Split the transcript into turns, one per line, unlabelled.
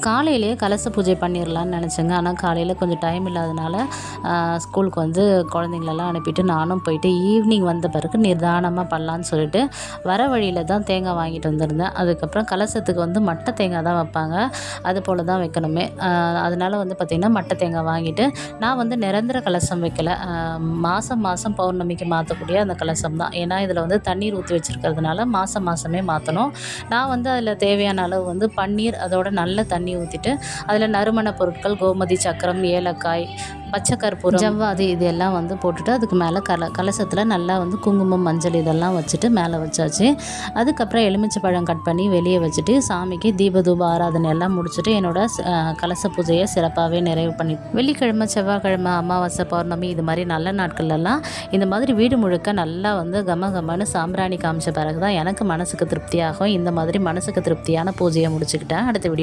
காலையிலேயே கலச பூஜை பண்ணிடலான்னு நினச்சேங்க. ஆனால் காலையில் கொஞ்சம் டைம் இல்லாதனால ஸ்கூலுக்கு வந்து குழந்தைங்களெல்லாம் அனுப்பிட்டு நானும் போயிட்டு ஈவினிங் வந்த பிறகு நிதானமாக பண்ணலான்னு சொல்லிட்டு வர வழியில் தான் தேங்காய் வாங்கிட்டு வந்திருந்தேன். அதுக்கப்புறம் கலசத்துக்கு வந்து மட்டை தேங்காய் தான் வைப்பாங்க. அது போல் தான் வைக்கணுமே. அதனால் வந்து பார்த்திங்கன்னா மட்டை தேங்காய் வாங்கிட்டு நான் வந்து நிரந்தர கலசம் வைக்கல. மாதம் மாதம் பௌர்ணமிக்கு மாற்றக்கூடிய அந்த கலசம் தான். ஏன்னா இதில் வந்து தண்ணீர் ஊற்றி வச்சுருக்கிறதுனால மாதம் மாதமே மாற்றணும். நான் வந்து அதில் தேவையான அளவு வந்து பன்னீர் அதோட நல்ல தண்ணி ஊற்றிட்டு அதில் நறுமண பொருட்கள் கோமதி சக்கரம், ஏலக்காய், பச்சை கற்பூரம், ஜவ்வாது இது எல்லாம் வந்து போட்டுட்டு அதுக்கு மேலே கலசத்தில் நல்லா வந்து குங்குமம், மஞ்சள் இதெல்லாம் வச்சுட்டு மேலே வச்சாச்சு. அதுக்கப்புறம் எலுமிச்சை பழம் கட் பண்ணி வெளியே வச்சுட்டு சாமிக்கு தீபதூப ஆராதனை எல்லாம் முடிச்சுட்டு என்னோடய கலச பூஜையை சிறப்பாகவே நிறைவு பண்ணி வெள்ளிக்கிழமை, செவ்வாய்க்கிழமை, அமாவாசை, பௌர்ணமி இது மாதிரி நல்ல நாட்கள்லாம் இந்த மாதிரி வீடு முழுக்க நல்லா வந்து கமன்னு சாம்பிராணி காமிச்ச பிறகு தான் எனக்கு மனசுக்கு திருப்தியாகும். இந்த மாதிரி மனசுக்கு திருப்தியான பூஜையை முடிச்சுக்கிட்டேன். அடுத்த வீடியோ